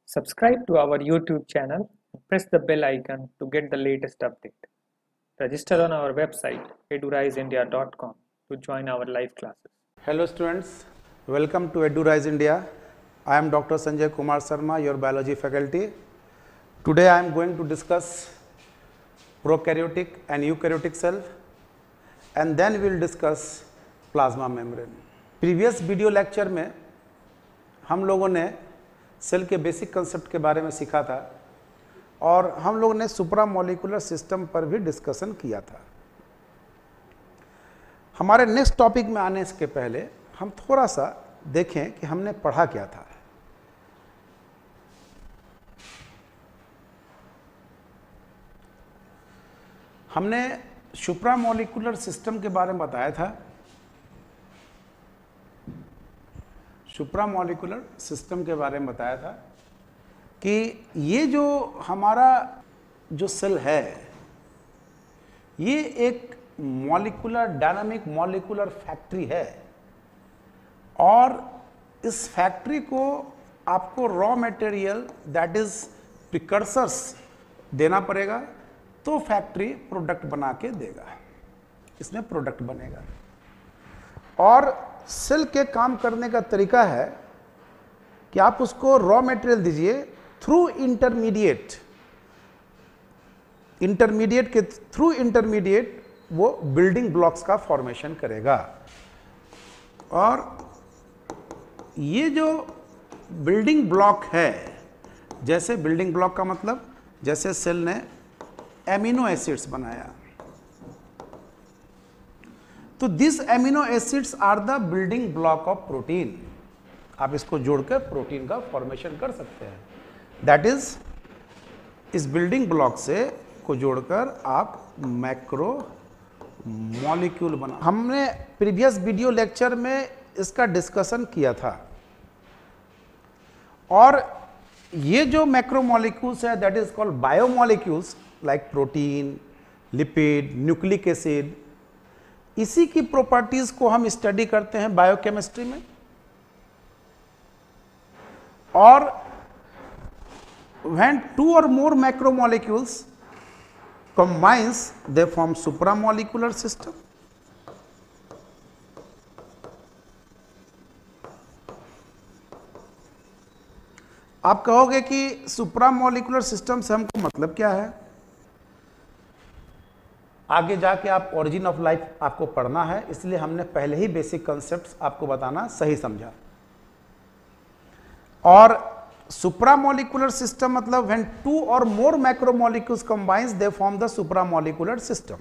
Subscribe to our YouTube channel and press the bell icon to get the latest update. Register on our website eduriseindia.com to join our live classes. Hello students, welcome to EduRise India. I am Dr. Sanjay Kumar Sharma, your biology faculty. Today I am going to discuss prokaryotic and eukaryotic cell, and then we will discuss plasma membrane. Previous video lecture में हम लोगों ने cell के basic concept के बारे में सीखा था और हम लोगों ने सुप्रामोलिकुलर सिस्टम पर भी डिस्कशन किया था। हमारे नेक्स्ट टॉपिक में आने के पहले हम थोड़ा सा देखें कि हमने पढ़ा क्या था। हमने सुप्रामोलिकुलर सिस्टम के बारे में बताया था। सुप्रामोलिकुलर सिस्टम के बारे में बताया था कि ये जो हमारा जो सेल है ये एक मॉलिक्यूलर डायनामिक मॉलिक्यूलर फैक्ट्री है और इस फैक्ट्री को आपको raw material that is precursors देना पड़ेगा, तो फैक्ट्री प्रोडक्ट बना के देगा, इसमें प्रोडक्ट बनेगा। और सेल के काम करने का तरीका है कि आप उसको रॉ मटेरियल दीजिए थ्रू इंटरमीडिएट वो बिल्डिंग ब्लॉक्स का फॉर्मेशन करेगा। और ये जो बिल्डिंग ब्लॉक है, जैसे बिल्डिंग ब्लॉक का मतलब जैसे सेल ने एमिनो एसिड्स बनाया, तो this amino acids are the building block of protein. आप इसको जोड़कर प्रोटीन का फॉर्मेशन कर सकते हैं। दैट इज इस बिल्डिंग ब्लॉक से को जोड़कर आप मैक्रो मॉलिक्यूल बना। हमने प्रीवियस वीडियो लेक्चर में इसका डिस्कशन किया था और ये जो मैक्रो मॉलिक्यूल्स है that is called biomolecules like protein, lipid, nucleic acid, इसी की प्रॉपर्टीज को हम स्टडी करते हैं बायोकेमिस्ट्री में। और when two or more macromolecules combines they form supramolecular system. आप कहोगे कि सुप्रामोलिकुलर सिस्टम से हमको मतलब क्या है? आगे जाके आप ओरिजिन ऑफ लाइफ आपको पढ़ना है, इसलिए हमने पहले ही बेसिक कॉन्सेप्ट्स आपको बताना सही समझा। और सुप्रामोलिकुलर सिस्टम मतलब when two or more macromolecules combines they form the supramolecular system.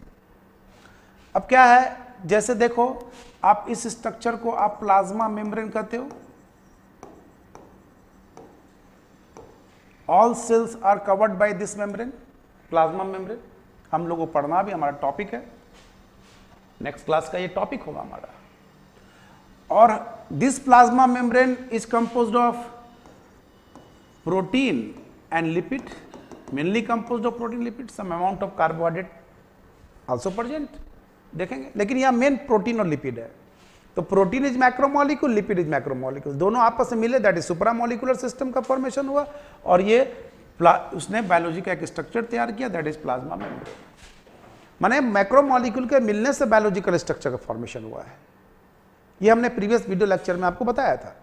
अब क्या है, जैसे देखो आप इस स्ट्रक्चर को आप प्लाज्मा मेम्ब्रेन कहते हो। All cells are covered by this membrane, plasma membrane. हम लोगों को पढ़ना भी हमारा टॉपिक है, नेक्स्ट क्लास का ये टॉपिक होगा हमारा। और this plasma membrane is composed of protein and lipid, mainly composed of protein lipid, some amount of carbohydrate also present देखेंगे, लेकिन यहाँ मेन प्रोटीन और लिपिड है। तो protein is macromolecule, lipid is macromolecule, दोनों आपस में मिले दैट इज सुप्रामोलिकुलर सिस्टम का फॉर्मेशन हुआ। और ये उसने बायोलॉजी का एक स्ट्रक्चर तैयार किया दैट इज प्लाज्मा मेम्ब्रेन। माने मैक्रोमोलिक्यूल के मिलने से बायोलॉजिकल स्ट्रक्चर का फॉर्मेशन हुआ है। ये हमने प्रीवियस वीडियो लेक्चर में आपको बताया था।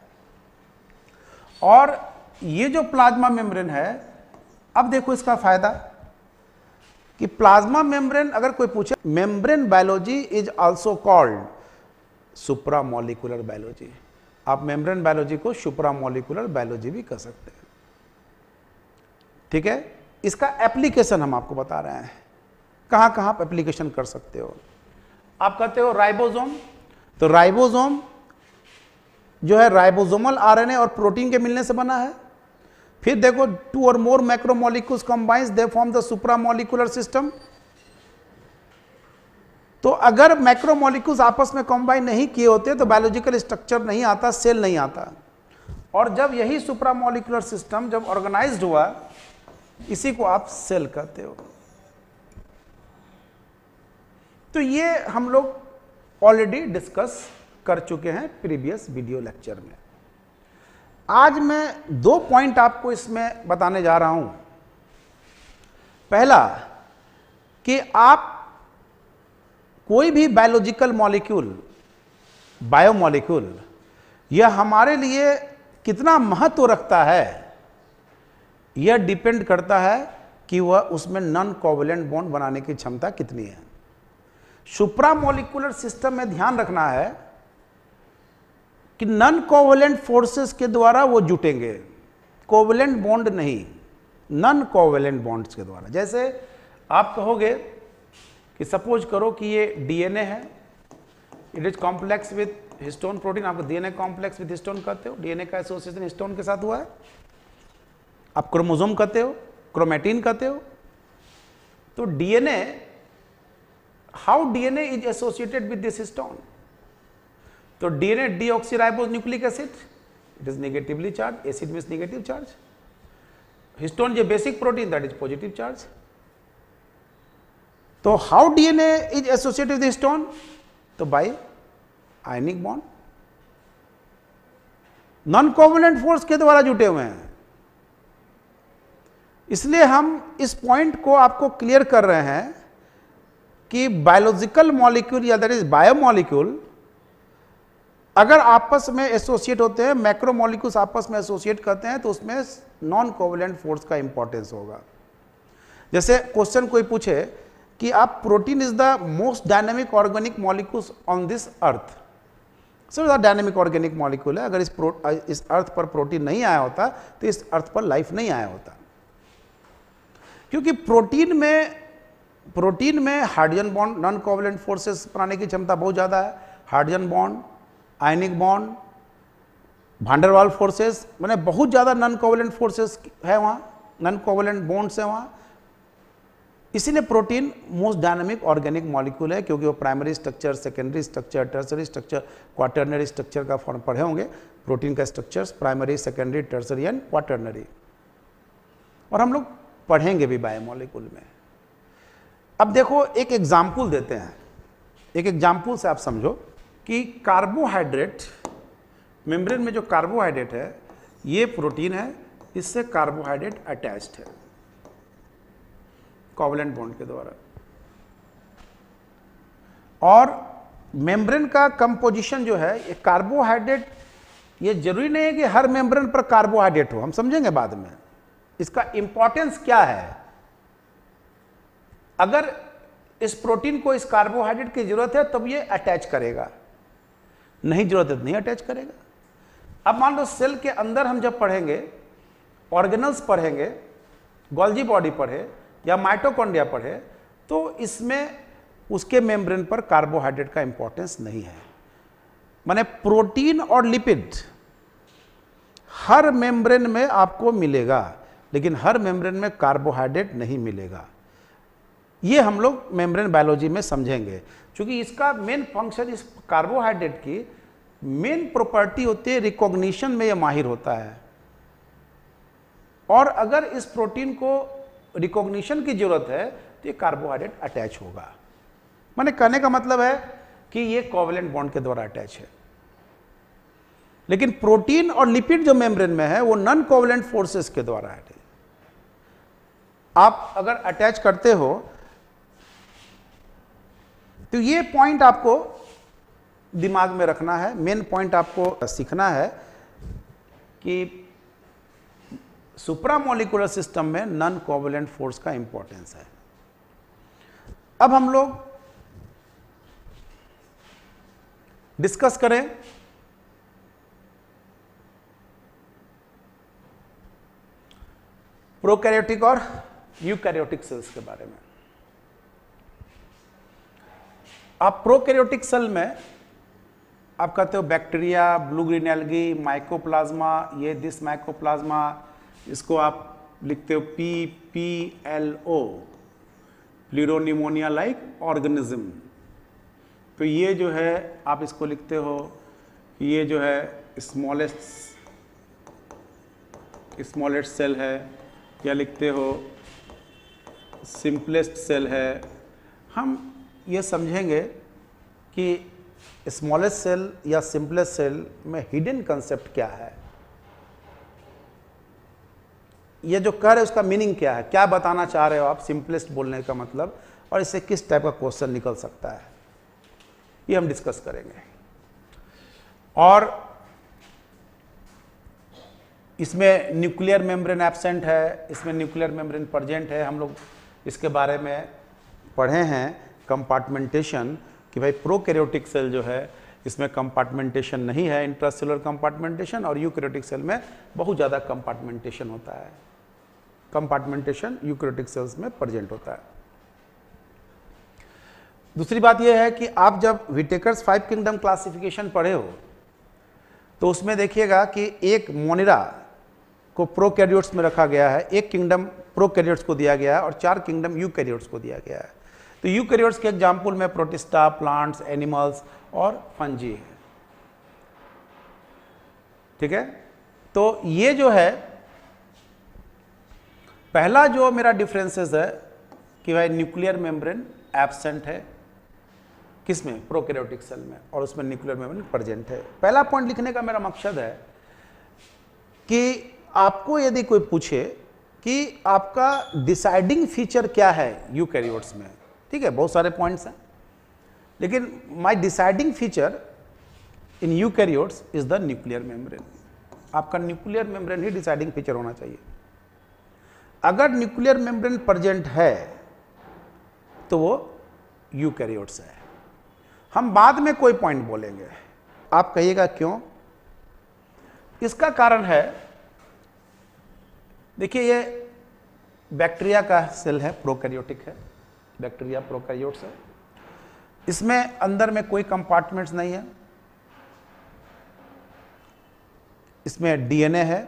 और ये जो प्लाज्मा मेम्ब्रेन है, अब देखो इसका फायदा कि प्लाज्मा मेम्ब्रेन अगर कोई पूछे, membrane biology is also called supramolecular biology. आप मेम्ब्रेन बायोलॉजी को सुप्रामोलिकुलर बायोलॉजी भी कह सकते हैं, ठीक है। इसका एप्लीकेशन हम आपको बता रहे हैं, कहां कहां आप एप्लीकेशन कर सकते हो। आप कहते हो राइबोसोम, तो राइबोसोम जो है राइबोसोमल आरएनए और प्रोटीन के मिलने से बना है। फिर देखो two or more macromolecules combines they form the supramolecular system. तो अगर मैक्रोमोलिक्यूल्स आपस में कंबाइन नहीं किए होते तो बायोलॉजिकल स्ट्रक्चर नहीं आता, सेल नहीं आता। और जब यही सुप्रामोलिकुलर सिस्टम जब ऑर्गेनाइज्ड हुआ, इसी को आप सेल कहते हो। तो ये हम लोग ऑलरेडी डिस्कस कर चुके हैं प्रीवियस वीडियो लेक्चर में। आज मैं 2 पॉइंट आपको इसमें बताने जा रहा हूं। पहला कि आप कोई भी बायोलॉजिकल मॉलिक्यूल, बायोमॉलिक्यूल, यह हमारे लिए कितना महत्व रखता है, यह डिपेंड करता है कि वह उसमें नॉन कोवैलेंट बॉन्ड बनाने की क्षमता कितनी है। सुप्रामोलिकुलर सिस्टम में ध्यान रखना है कि नॉन कोवैलेंट फोर्सेस के द्वारा वो जुटेंगे, कोवैलेंट बॉन्ड नहीं, नॉन कोवैलेंट बॉन्ड्स के द्वारा। जैसे आप कहोगे कि सपोज करो कि ये डीएनए है, it is complex with histone protein, आपको डीएनए कॉम्प्लेक्स विद हिस्टोन कहते हो, डीएनए का एसोसिएशन हिस्टोन के साथ हुआ है। आप क्रोमोसोम कहते हो, क्रोमैटिन कहते हो। तो DNA, how DNA is associated with this histone? तो DNA deoxyribose nucleic acid, it is negatively charge, acid means negative charge. Histone जो basic protein, that is positive charge. तो how DNA is associated with histone? तो by ionic bond, non covalent force के द्वारा जुटे हुए हैं। इसलिए हम इस पॉइंट को आपको क्लियर कर रहे हैं कि बायोलॉजिकल मॉलिक्यूल या दैट इज बायोमॉलिक्यूल अगर आपस में एसोसिएट होते हैं, मैक्रो मॉलिक्यूल्स आपस में एसोसिएट करते हैं, तो उसमें नॉन कोवैलेंट फोर्स का इंपॉर्टेंस होगा। जैसे क्वेश्चन कोई पूछे कि आप protein is the most dynamic organic molecules on this earth, सब डायनेमिक ऑर्गेनिक मॉलिक्यूल है। अगर इस अर्थ पर प्रोटीन नहीं आया होता तो इस अर्थ पर लाइफ नहीं आया होता, क्योंकि प्रोटीन में hydrogen bond, non covalent forces बनाने की क्षमता बहुत ज़्यादा है। Hydrogen bond, ionic bond, van der Waals forces, मैंने बहुत ज़्यादा नॉन कोवैलेंट फोर्सेस है वहाँ, नॉन कोवैलेंट बॉन्ड्स है वहाँ। इसीलिए protein most dynamic organic molecule है, क्योंकि वो primary structure, secondary structure, tertiary structure, quaternary structure का फॉर्म पढ़े होंगे। प्रोटीन का structures primary, secondary, tertiary and quaternary, और हम लोग पढ़ेंगे भी बायोमॉलिक्यूल में। अब देखो एक एग्जाम्पल देते हैं, एक एग्जाम्पल से आप समझो कि कार्बोहाइड्रेट, मेम्ब्रेन में जो कार्बोहाइड्रेट है, ये प्रोटीन है, इससे कार्बोहाइड्रेट अटैच्ड है कोवैलेंट बॉन्ड के द्वारा। और मेम्ब्रेन का कंपोजिशन जो है, ये कार्बोहाइड्रेट, ये जरूरी नहीं है कि हर मेम्ब्रेन पर कार्बोहाइड्रेट हो, हम समझेंगे बाद में इसका इंपॉर्टेंस क्या है। अगर इस प्रोटीन को इस कार्बोहाइड्रेट की जरूरत है तब ये अटैच करेगा, नहीं जरूरत है तो नहीं अटैच करेगा। अब मान लो सेल के अंदर हम जब पढ़ेंगे, ऑर्गेनल्स पढ़ेंगे, गोल्जी बॉडी पढ़े या माइटोकॉन्ड्रिया पढ़े, तो इसमें उसके मेम्ब्रेन पर कार्बोहाइड्रेट का इंपॉर्टेंस नहीं है। माने प्रोटीन और लिपिड हर मेम्ब्रेन में आपको मिलेगा, लेकिन हर मेम्ब्रेन में कार्बोहाइड्रेट नहीं मिलेगा। ये हम लोग मेम्ब्रेन बायोलॉजी में समझेंगे, क्योंकि इसका मेन फंक्शन, इस कार्बोहाइड्रेट की मेन प्रॉपर्टी होती है रिकॉग्निशन में, ये माहिर होता है। और अगर इस प्रोटीन को रिकॉग्निशन की जरूरत है तो ये कार्बोहाइड्रेट अटैच होगा। माने कहने का मतलब है कि ये कोवैलेंट बॉन्ड के द्वारा अटैच है। लेकिन प्रोटीन और लिपिड जो मेम्ब्रेन में है वो नॉन कोवैलेंट फोर्सेस के द्वारा है। आप अगर अटैच करते हो तो ये पॉइंट आपको दिमाग में रखना है, मेन पॉइंट आपको सीखना है कि सुप्रामोलिकुलर सिस्टम में नॉन कोवैलेंट फोर्स का इंपॉर्टेंस है। अब हम लोग डिस्कस करें प्रोकैरियोटिक और यूकैरियोटिक सेल्स के बारे में। आप प्रोकैरियोटिक सेल में आप कहते हो bacteria, blue green algae, mycoplasma, ये दिस माइकोप्लाज्मा, इसको आप लिखते हो PPLO, प्लूरोनिमोनिया लाइक ऑर्गेनिज्म। तो ये जो है आप इसको लिखते हो, ये जो है स्मॉलेस्ट सेल है, या लिखते हो सिंपलेस्ट सेल है। हम ये समझेंगे कि स्मॉलेस्ट सेल या सिंपलेस्ट सेल में हिडन कंसेप्ट क्या है। ये जो कह रहे हैं उसका मीनिंग क्या है, क्या बताना चाह रहे हो आप, सिंपलेस्ट बोलने का मतलब, और इससे किस टाइप का क्वेश्चन निकल सकता है, ये हम डिस्कस करेंगे। और इसमें न्यूक्लियर मेम्ब्रेन एब्सेंट है, इसमें न्यूक्लियर मेम्ब्रेन प्रेजेंट है। हम लोग इसके बारे में पढ़े हैं कंपार्टमेंटेशन, कि भाई प्रोकैरियोटिक सेल जो है इसमें कंपार्टमेंटेशन नहीं है, इंट्रासेलुलर कंपार्टमेंटेशन, और यूकैरियोटिक सेल में बहुत ज़्यादा कंपार्टमेंटेशन होता है। कंपार्टमेंटेशन यूकैरियोटिक सेल्स में प्रेजेंट होता है। दूसरी बात यह है कि आप जब विटेकर्स 5 किंगडम क्लासिफिकेशन पढ़े हो तो उसमें देखिएगा कि एक मोनिरा को प्रोकैरियोट्स में रखा गया है, एक किंगडम प्रोकैरियोट्स को दिया गया है और 4 किंगडम यूकैरियोट्स को दिया गया है। तो यूकैरियोट्स के एग्जाम्पल में प्रोटिस्टा, प्लांट्स, एनिमल्स और फंजी है। ठीक है, तो ये जो है पहला जो मेरा डिफरेंसेस है कि भाई न्यूक्लियर मेम्ब्रेन एब्सेंट है किसमें, प्रोकैरियोटिक सेल में, और उसमें न्यूक्लियर मेम्ब्रेन प्रेजेंट है। पहला पॉइंट लिखने का मेरा मकसद है कि आपको यदि कोई पूछे कि आपका डिसाइडिंग फीचर क्या है यूकैरियोट्स में, ठीक है, बहुत सारे पॉइंट्स हैं, लेकिन my deciding feature in eukaryotes is the nuclear membrane. आपका न्यूक्लियर मेम्ब्रेन ही डिसाइडिंग फीचर होना चाहिए। अगर न्यूक्लियर मेम्ब्रेन प्रेजेंट है तो वो यूकैरियोट्स है। हम बाद में कोई पॉइंट बोलेंगे, आप कहिएगा क्यों। इसका कारण है, देखिए ये बैक्टीरिया का सेल है, प्रोकैरियोटिक है, बैक्टीरिया प्रोकैरियोट्स है। इसमें अंदर में कोई कंपार्टमेंट्स नहीं है, इसमें डीएनए है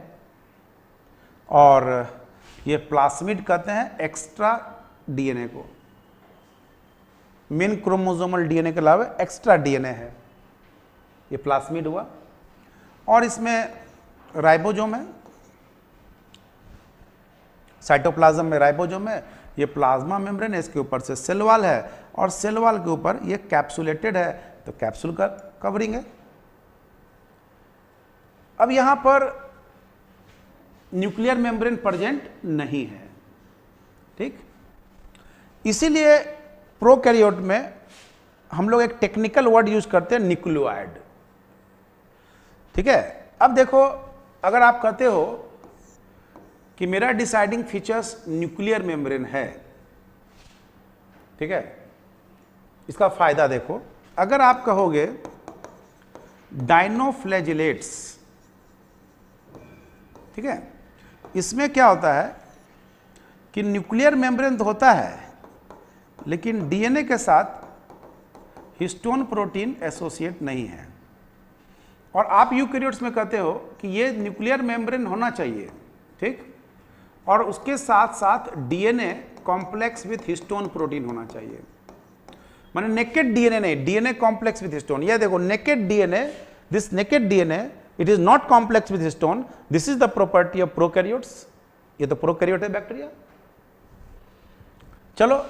और ये प्लास्मिड कहते हैं एक्स्ट्रा डीएनए को, मेन क्रोमोसोमल डीएनए के अलावा एक्स्ट्रा डीएनए है, ये प्लास्मिड हुआ। और इसमें राइबोसोम है, साइटोप्लाज्म में राइबोसोम है, ये प्लाज्मा मेम्ब्रेन है, इसके ऊपर से सेल वॉल है और सेल वॉल के ऊपर ये कैप्सुलेटेड है, तो कैप्सूल का कवरिंग है। अब यहां पर न्यूक्लियर मेम्ब्रेन प्रेजेंट नहीं है, ठीक। इसीलिए प्रोकैरियोट में हम लोग एक टेक्निकल वर्ड यूज करते हैं, न्यूक्लियोइड, ठीक है। अब देखो, अगर आप कहते हो कि मेरा डिसाइडिंग फीचर्स न्यूक्लियर मेम्ब्रेन है, ठीक है, इसका फायदा देखो। अगर आप कहोगे डायनोफ्लैजिलेट्स, ठीक है, इसमें क्या होता है कि न्यूक्लियर मेम्ब्रेन तो होता है लेकिन डीएनए के साथ हिस्टोन प्रोटीन एसोसिएट नहीं है। और आप यूकैरियोट्स में कहते हो कि ये न्यूक्लियर मेम्ब्रेन होना चाहिए, ठीक, और उसके साथ साथ DNA complex with histone protein होना चाहिए। माने नेकेड डीएनए नहीं, डीएनए कॉम्प्लेक्स विथ हिस्टोन। ये देखो naked DNA, this naked DNA it is not complex with histone, this is the property of prokaryotes. ये तो प्रोकैरियोट है बैक्टीरिया। चलो,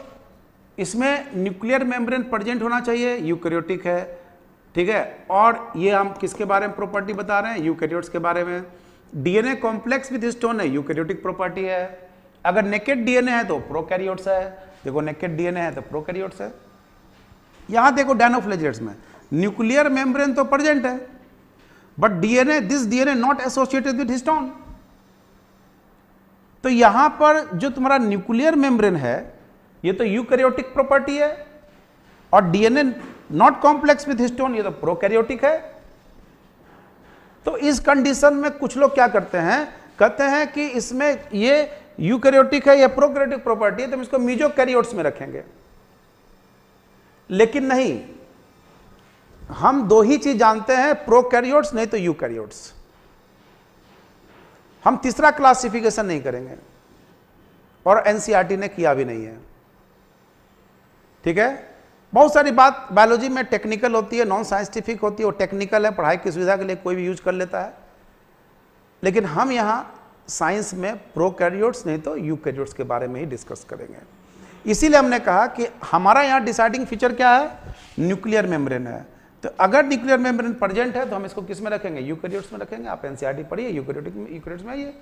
इसमें न्यूक्लियर मेम्ब्रेन प्रेजेंट होना चाहिए, यूकैरियोटिक है, ठीक है। और ये हम किसके बारे में प्रॉपर्टी बता रहे हैं, यूकैरियोट्स के बारे में। डीएनए कॉम्प्लेक्स विथ हिस्टोन है, यूकैरियोटिक प्रॉपर्टी है। अगर नेकेड डीएनए है तो प्रोकैरियोट्स है, देखो नेकेड डीएनए है तो प्रोकैरियोट्स है। यहां देखो डायनोफ्लैजिलेट्स में न्यूक्लियर मेम्ब्रेन तो प्रेजेंट है but DNA, this DNA not associated with histone. तो यहां पर जो तुम्हारा न्यूक्लियर मेम्ब्रेन है ये तो यूकैरियोटिक प्रॉपर्टी है और DNA not complex with histone, ये तो प्रोकैरियोटिक है। तो इस कंडीशन में कुछ लोग क्या करते हैं, कहते हैं कि इसमें ये यूकैरियोटिक है, ये प्रोकैरियोटिक प्रॉपर्टी है, तो हम इसको मीजोकैरियोट्स में रखेंगे। लेकिन नहीं, हम दो ही चीज जानते हैं, प्रोकैरियोट्स नहीं तो यूकैरियोट्स। हम तीसरा क्लासिफिकेशन नहीं करेंगे और एनसीईआरटी ने किया भी नहीं है, ठीक है। बहुत सारी बात बायोलॉजी में टेक्निकल होती है, नॉन साइंटिफिक होती है, वो टेक्निकल है, पढ़ाई की सुविधा के लिए कोई भी यूज कर लेता है। लेकिन हम यहां साइंस में प्रोकैरियोट्स नहीं तो यूकैरियोट्स के बारे में ही डिस्कस करेंगे। इसीलिए हमने कहा कि हमारा यहां डिसाइडिंग फीचर क्या है, न्यूक्लियर मेम्ब्रेन है। तो अगर न्यूक्लियर मेम्ब्रेन प्रेजेंट है तो हम इसको किस में रखेंगे, यूकैरियोट्स में रखेंगे। आप एनसीईआरटी पढ़िए, यूकैरियोटिक में, यूकैरियोट्स में आइए।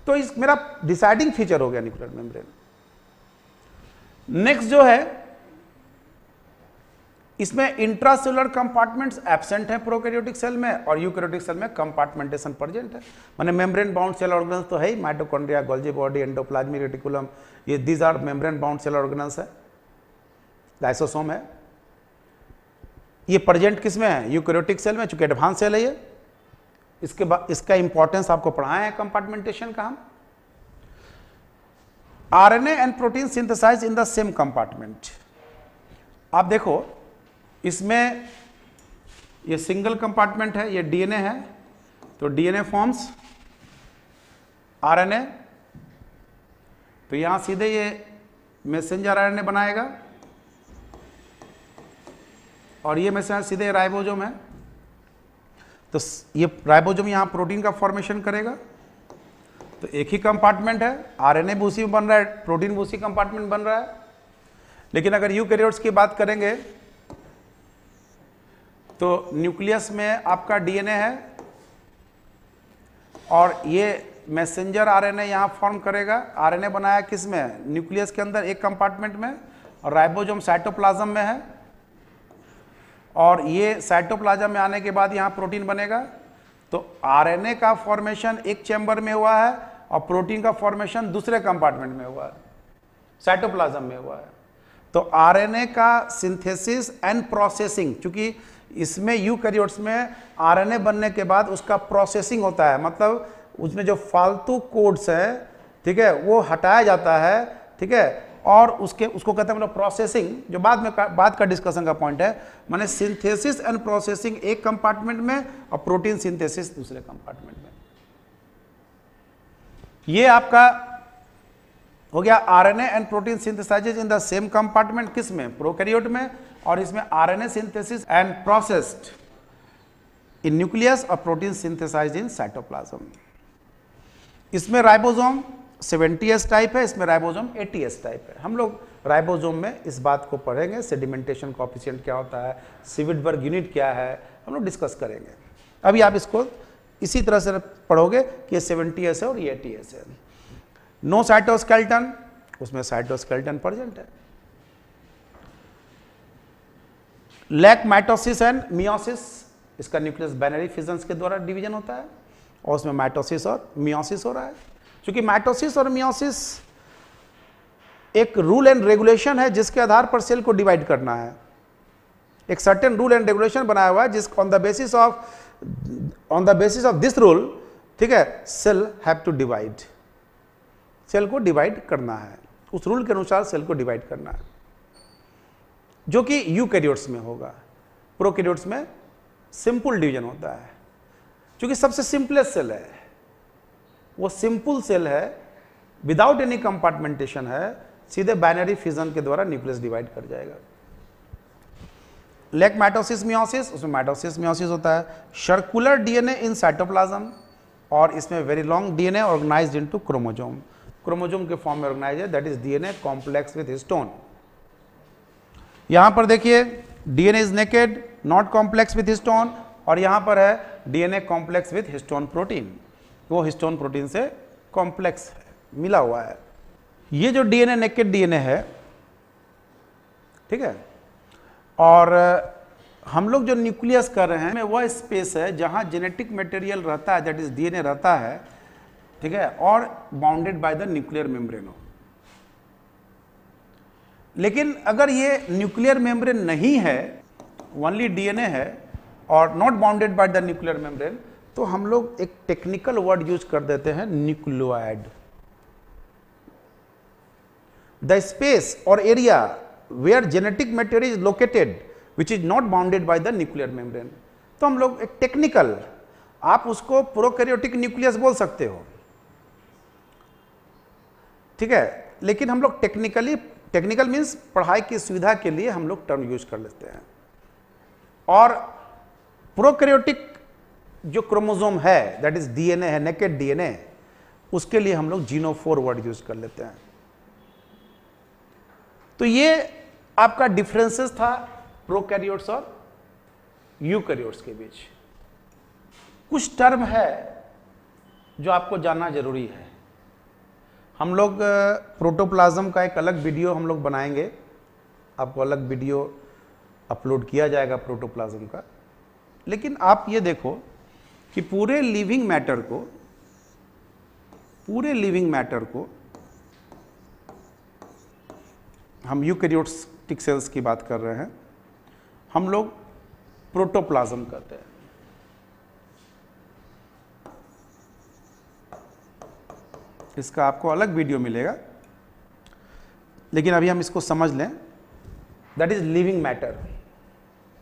तो इस मेरा डिसाइडिंग फीचर हो गया न्यूक्लियर मेम्ब्रेन। नेक्स्ट जो है, इसमें इंट्रासेलुलर कंपार्टमेंट्स एब्सेंट है प्रोकैरियोटिक सेल में, और यूकैरियोटिक सेल में कंपार्टमेंटेशन प्रेजेंट है। माने मेम्ब्रेन बाउंड सेल ऑर्गेनल्स तो है ही, mitochondria, Golgi body, endoplasmic reticulum, ये these are membrane bound cell organelles है। लाइसोसोम है, ये प्रेजेंट किस में है? यूकैरियोटिक सेल में, चूंकि एडवांस सेल है ये। इसके बाद इसका इंपॉर्टेंस आपको पढ़ाए हैं कंपार्टमेंटेशन का हम। RNA and protein synthesize in the same compartment. आप देखो इसमें ये सिंगल कंपार्टमेंट है, ये डीएनए है, तो डीएनए फॉर्म्स आरएनए, तो यहां सीधे ये मैसेंजर आरएनए बनाएगा, और ये मैसेंजर सीधे राइबोसोम है, तो ये राइबोसोम यहां प्रोटीन का फॉर्मेशन करेगा। तो एक ही कंपार्टमेंट है, आरएनए भी उसी में बन रहा है, प्रोटीन भी उसी कंपार्टमेंट बन रहा है। लेकिन अगर यूकैरियोट्स की बात करेंगे तो न्यूक्लियस में आपका डीएनए है, और ये मैसेंजर आरएनए यहां फॉर्म करेगा। आरएनए बनाया किस में? न्यूक्लियस के अंदर एक कंपार्टमेंट में, और राइबोसोम साइटोप्लाज्म में है, और ये साइटोप्लाज्म में आने के बाद यहां प्रोटीन बनेगा। तो आरएनए का फॉर्मेशन एक चैम्बर में हुआ है, और प्रोटीन का फॉर्मेशन दूसरे कंपार्टमेंट में हुआ है, साइटोप्लाज्म में हुआ है। तो आरएनए का सिंथेसिस एंड प्रोसेसिंग, क्योंकि इसमें यूकैरियोट्स में आरएनए बनने के बाद उसका प्रोसेसिंग होता है, मतलब उसमें जो फालतू कोड्स है, ठीक है, वो हटाया जाता है, ठीक है, और उसको कहते हैं मतलब प्रोसेसिंग, जो बाद का डिस्कशन का पॉइंट है। माने सिंथेसिस एंड प्रोसेसिंग एक कंपार्टमेंट में, और प्रोटीन सिंथेसिस दूसरे कंपार्टमेंट में। ये आपका हो गया RNA and protein सिंथेसाइजेज in the same compartment, किस में? प्रोकैरियोट में। और इसमें RNA synthesis and processed in nucleus, और प्रोटीन सिंथेसाइज इन साइटोप्लाज्म। इसमें राइबोसोम 70S टाइप है, इसमें राइबोसोम 80S टाइप है। हम लोग राइबोसोम में इस बात को पढ़ेंगे, सेडिमेंटेशन कोएफिशिएंट क्या होता है, सिविटबर्ग यूनिट क्या है, हम लोग डिस्कस करेंगे। अभी आप इसको इसी तरह से पढ़ोगे कि ये 70S है और ये 80S है। नो साइटोस्केलेटन, उसमें साइटोस्केलेटन प्रेजेंट है। लैक माइटोसिस एंड मियोसिस, इसका न्यूक्लियस बाइनरी फिजन्स के द्वारा डिवीजन होता है, और उसमें माइटोसिस और मियोसिस हो रहा है। क्योंकि माइटोसिस और मियोसिस एक रूल एंड रेगुलेशन है जिसके आधार पर सेल को डिवाइड करना है। एक सर्टेन रूल एंड रेगुलेशन बनाया हुआ है जिस on the basis of this rule, ठीक है, cell have to divide, cell को डिवाइड करना है, उस रूल के अनुसार सेल को डिवाइड करना है, जो कि यूकैरियोट्स में होगा। प्रोकैरियोट्स में सिंपल डिवीजन होता है, क्योंकि सबसे सिंपलेस्ट सेल है, वो सिंपल सेल है, विदाउट एनी कंपार्टमेंटेशन है, सीधे बाइनरी फिजन के द्वारा न्यूक्लियस डिवाइड कर जाएगा। लैक माइटोसिस मियोसिस, उसमें माइटोसिस मियोसिस होता है। सर्कुलर डीएनए इन साइटोप्लाज्म, और इसमें very long DNA organised into chromosome, chromosome के फॉर्म में ऑर्गेनाइज है, that is DNA complex with histone. यहां पर देखिए DNA is naked, not complex with histone, और यहां पर है DNA complex with histone protein, वो हिस्टोन प्रोटीन से कॉम्प्लेक्स है, मिला हुआ है। ये जो डीएनए नेकेड डीएनए है, ठीक है, और हम लोग जो न्यूक्लियस कर रहे हैं वह स्पेस है जहां जेनेटिक मटेरियल रहता है, दैट इज डीएनए रहता है, ठीक है, और bounded by the nuclear membrane हो। लेकिन अगर ये न्यूक्लियर मेम्ब्रेन नहीं है, ओनली डीएनए है और not bounded by the nuclear membrane, तो हम लोग एक टेक्निकल वर्ड यूज कर देते हैं, न्यूक्लियोइड। द स्पेस और area where genetic material is located which is not bounded by the nuclear membrane. तो हम लोग एक टेक्निकल, आप उसको प्रोकैरियोटिक न्यूक्लियस बोल सकते हो, ठीक है, लेकिन हम लोग टेक्निकल मीन्स पढ़ाई की सुविधा के लिए हम लोग टर्म यूज कर लेते हैं। और प्रोकैरियोटिक जो क्रोमोसोम है, दैट इज डीएनए है, नेकेड डीएनए, उसके लिए हम लोग जीनोफोर वर्ड यूज कर लेते हैं। तो ये आपका डिफरेंसेस था प्रोकैरियोट्स और यूकैरियोट्स के बीच। कुछ टर्म है जो आपको जानना जरूरी है। हम लोग प्रोटोप्लाज्म का एक अलग वीडियो हम लोग बनाएंगे, आपको अलग वीडियो अपलोड किया जाएगा प्रोटोप्लाज्म का। लेकिन आप ये देखो कि पूरे लिविंग मैटर को हम यूकैरियोटिक सेल्स की बात कर रहे हैं, हम लोग प्रोटोप्लाज्म कहते हैं। इसका आपको अलग वीडियो मिलेगा, लेकिन अभी हम इसको समझ लें। That is living matter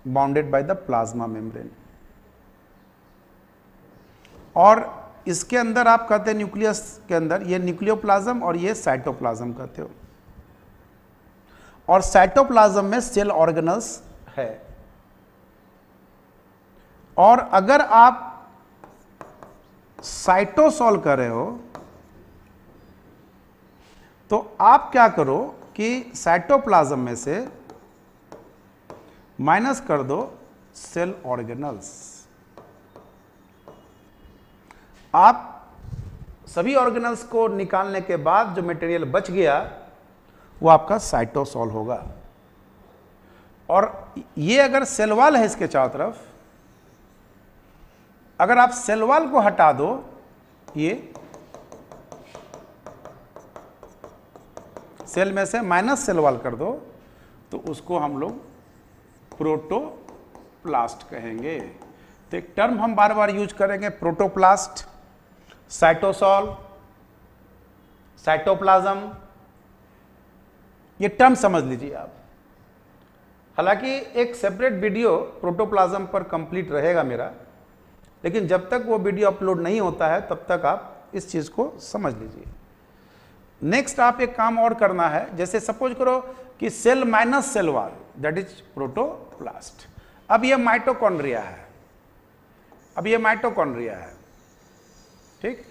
bounded by the plasma membrane. और इसके अंदर आप कहते हैं न्यूक्लियस के अंदर, ये न्यूक्लियोप्लाज्म और ये साइटोप्लाज्म कहते हो। और साइटोप्लाज्म में सेल ऑर्गेनल्स है। और अगर आप साइटोसॉल कर रहे हो तो आप क्या करो कि साइटोप्लाज्म में से माइनस कर दो सेल ऑर्गेनल्स। आप सभी ऑर्गेनल्स को निकालने के बाद जो मटेरियल बच गया वो आपका साइटोसॉल होगा। और ये अगर सेल वॉल है इसके चारों तरफ, अगर आप सेल वॉल को हटा दो, ये सेल में से माइनस सेल वॉल कर दो, तो उसको हम लोग प्रोटोप्लास्ट कहेंगे। तो एक टर्म हम बार बार यूज करेंगे, प्रोटोप्लास्ट, साइटोसॉल, साइटोप्लाज्म, ये टर्म समझ लीजिए आप। हालांकि एक सेपरेट वीडियो प्रोटोप्लाज्म पर कंप्लीट रहेगा मेरा, लेकिन जब तक वो वीडियो अपलोड नहीं होता है तब तक आप इस चीज को समझ लीजिए। नेक्स्ट आप एक काम और करना है, जैसे सपोज करो कि cell minus cell wall, that is protoplast. अब ये माइटोकॉन्ड्रिया है, ठीक।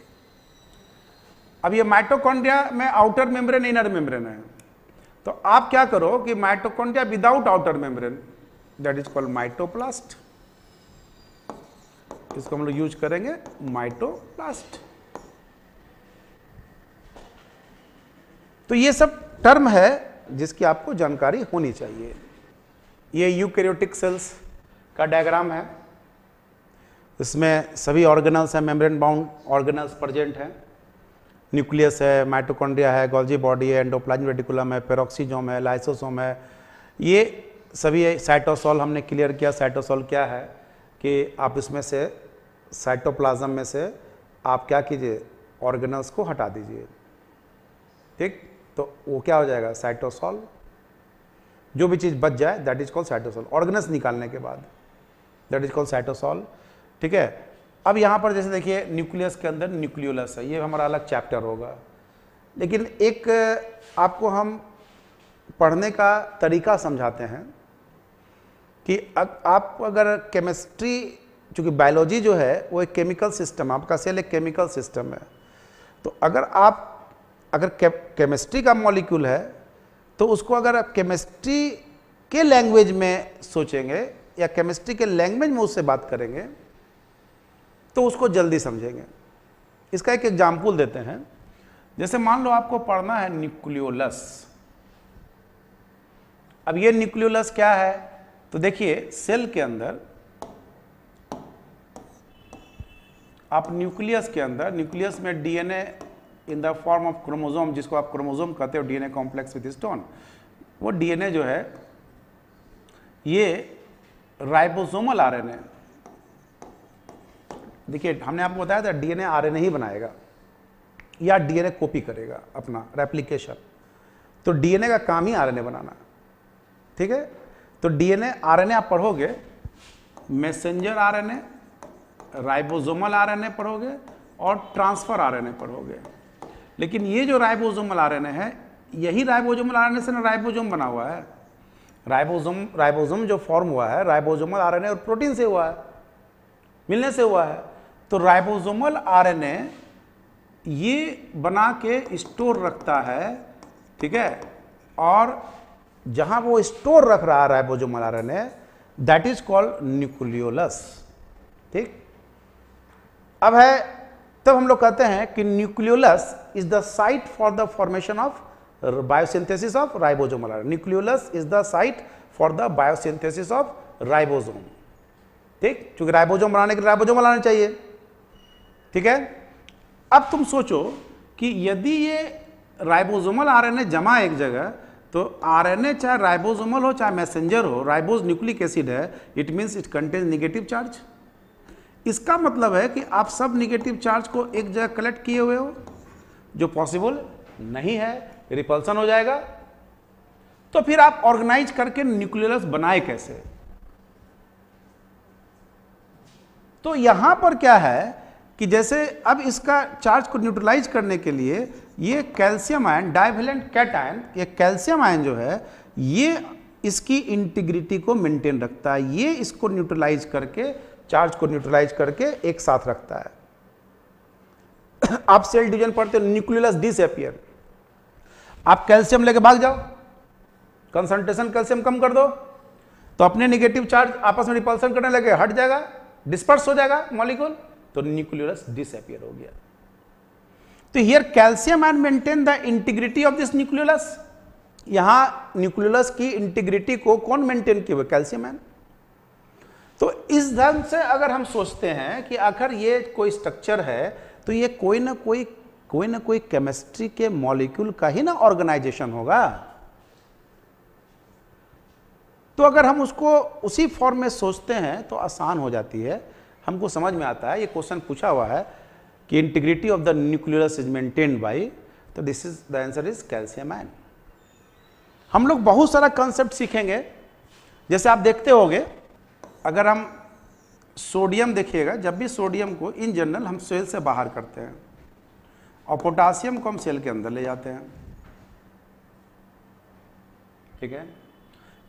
अब ये माइटोकॉन्ड्रिया में आउटर मेम्ब्रेन, इनर मेम्ब्रेन है। तो आप क्या करो कि mitochondria without outer membrane, that is called mitoplast. इसको हम लोग यूज करेंगे माइटोप्लास्ट। तो ये सब टर्म है जिसकी आपको जानकारी होनी चाहिए। ये यूकैरियोटिक सेल्स का डायग्राम है, इसमें सभी ऑर्गेनल्स हैं, मेम्ब्रेन बाउंड ऑर्गेनल्स प्रेजेंट हैं। न्यूक्लियस है, माइटोकॉन्ड्रिया है, गोल्जी बॉडी है, एंडोप्लाज्म रेटिकुलम है, पेरोक्सीजोम है, लाइसोसोम है। ये सभी साइटोसॉल हमने क्लियर किया। साइटोसॉल क्या है कि आप इसमें से साइटोप्लाज्म में से आप क्या कीजिए, ऑर्गेनल्स को हटा दीजिए, ठीक। तो वो क्या हो जाएगा, साइटोसॉल। जो भी चीज़ बच जाए that is called cytosol. Organelles निकालने के बाद दैट इज कॉल्ड साइटोसॉल, ठीक है। अब यहाँ पर जैसे देखिए न्यूक्लियस के अंदर न्यूक्लियोलस है, ये हमारा अलग चैप्टर होगा। लेकिन एक आपको हम पढ़ने का तरीका समझाते हैं कि आप अगर केमिस्ट्री, चूँकि बायोलॉजी जो है वो एक केमिकल सिस्टम, आपका सेल एक केमिकल सिस्टम है। तो अगर केमिस्ट्री का मॉलिक्यूल है तो उसको अगर आप केमिस्ट्री के लैंग्वेज में सोचेंगे या केमिस्ट्री के लैंग्वेज में उससे बात करेंगे तो उसको जल्दी समझेंगे। इसका एक एग्जाम्पल देते हैं। जैसे मान लो आपको पढ़ना है न्यूक्लियोलस। अब ये न्यूक्लियोलस क्या है, तो देखिए सेल के अंदर आप न्यूक्लियस के अंदर, न्यूक्लियस में DNA in the form of chromosome, जिसको आप क्रोमोसोम कहते हो, डीएनए कॉम्प्लेक्स विद स्टोन, वो डीएनए जो है ये राइबोसोमल आरएनए। देखिए हमने आपको बताया था डीएनए आरएनए ही बनाएगा या डीएनए कॉपी करेगा अपना रेप्लिकेशन। तो डीएनए का काम ही आरएनए बनाना, ठीक है। तो डीएनए आरएनए आप पढ़ोगे, मैसेंजर आरएनए, राइबोसोमल आरएनए पढ़ोगे और ट्रांसफर आरएनए पढ़ोगे। लेकिन ये जो राइबोसोमल आरएनए है, यही राइबोसोमल आरएनए से ना राइबोसोम बना हुआ है। राइबोसोम जो फॉर्म हुआ है राइबोसोमल आरएनए और प्रोटीन से हुआ है, मिलने से हुआ है। तो राइबोसोमल आरएनए ये बना के स्टोर रखता है, ठीक है। और जहां वो स्टोर रख रहा है ribosomal RNA, that is called nucleolus, ठीक। अब है तब हम लोग कहते हैं कि nucleolus is the site for the formation of biosynthesis of ribosomal RNA. Nucleolus is the site for the biosynthesis of ribosome. ठीक, क्योंकि राइबोसोम बनाने के लिए राइबोसोम लाना चाहिए। ठीक है, अब तुम सोचो कि यदि ये राइबोसोमल आरएनए जमा एक जगह, तो आरएनए चाहे राइबोसोमल हो चाहे मैसेंजर हो, राइबोस न्यूक्लिक एसिड है, it means it contains negative charge. इसका मतलब है कि आप सब नेगेटिव चार्ज को एक जगह कलेक्ट किए हुए हो, जो पॉसिबल नहीं है, रिपल्सन हो जाएगा। तो फिर आप ऑर्गेनाइज करके न्यूक्लियस बनाए कैसे? तो यहां पर क्या है कि जैसे अब इसका चार्ज को न्यूट्रलाइज करने के लिए ये कैल्शियम आयन, डाइवेलेंट कैटायन, ये कैल्शियम आयन जो है ये इसकी इंटीग्रिटी को मेंटेन रखता है, ये इसको न्यूट्रलाइज करके, चार्ज को न्यूट्रलाइज करके एक साथ रखता है। आप सेल डिवीजन पढ़ते हो, न्यूक्लियस डिसअपियर, आप कैल्शियम लेके भाग जाओ, कंसंट्रेशन कैल्शियम कम कर दो, तो अपने नेगेटिव चार्ज आपस में रिपल्सन करने लगे, हट जाएगा, डिस्पर्स हो जाएगा मॉलिक्यूल, तो न्यूक्लियस डिसअपियर हो गया। तो here calcium ion maintain the integrity of this nucleus. यहां न्यूक्लियस की इंटीग्रिटी को कौन मेंटेन किए हुए? Calcium ion. तो इस ढंग से अगर हम सोचते हैं कि आखिर ये कोई स्ट्रक्चर है, तो ये कोई ना कोई केमिस्ट्री के मॉलिक्यूल का ही ना ऑर्गेनाइजेशन होगा। तो अगर हम उसको उसी फॉर्म में सोचते हैं तो आसान हो जाती है, हमको समझ में आता है। ये क्वेश्चन पूछा हुआ है कि integrity of the nucleus is maintained by, तो this is the answer is calcium ion. हम लोग बहुत सारा कंसेप्ट सीखेंगे, जैसे आप देखते होंगे, अगर हम सोडियम देखिएगा, जब भी सोडियम को इन जनरल हम सेल से बाहर करते हैं और पोटासियम को हम सेल के अंदर ले जाते हैं। ठीक है,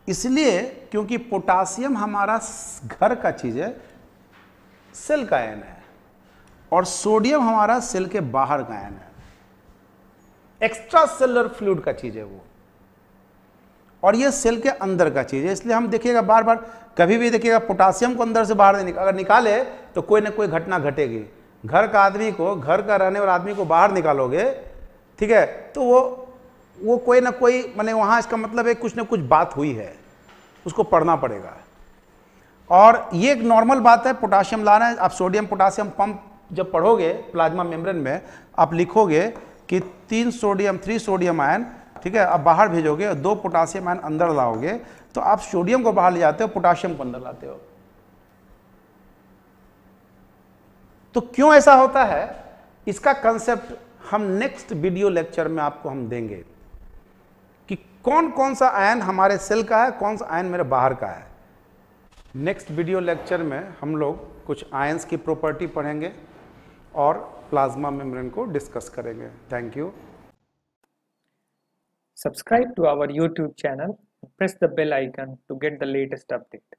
इसलिए क्योंकि पोटासियम हमारा घर का चीज है, सेल का आयन है, और सोडियम हमारा सेल के बाहर का आयन है, एक्स्ट्रा सेलुलर फ्लूइड का चीज है वो, और ये सेल के अंदर का चीज है। इसलिए हम देखिएगा बार बार, कभी भी देखिएगा पोटासियम को अंदर से बाहर नहीं, अगर निकाले तो कोई ना कोई घटना घटेगी। घर का आदमी को, घर का रहने वाला आदमी को बाहर निकालोगे, ठीक है, तो वो कोई ना कोई, माने वहां इसका मतलब है कुछ ना कुछ बात हुई है, उसको पढ़ना पड़ेगा। और ये एक नॉर्मल बात है, पोटासियम लाना है। आप सोडियम पोटासियम पंप जब पढ़ोगे प्लाज्मा मेम्ब्रेन में, आप लिखोगे कि 3 सोडियम आयन, ठीक है, आप बाहर भेजोगे और 2 पोटासियम आयन अंदर लाओगे, तो आप सोडियम को बाहर ले जाते हो, पोटासियम को अंदर लाते हो। तो क्यों ऐसा होता है, इसका कंसेप्ट हम नेक्स्ट वीडियो लेक्चर में आपको हम देंगे कि कौन कौन सा आयन हमारे सेल का है, कौन सा आयन मेरे बाहर का है। नेक्स्ट वीडियो लेक्चर में हम लोग कुछ आयंस की प्रॉपर्टी पढ़ेंगे और प्लाज्मा मेम्ब्रेन को डिस्कस करेंगे। Thank you. Subscribe to our YouTube channel and press the bell icon to get the latest update.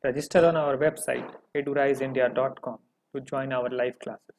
Register on our website eduriseindia.com to join our live classes.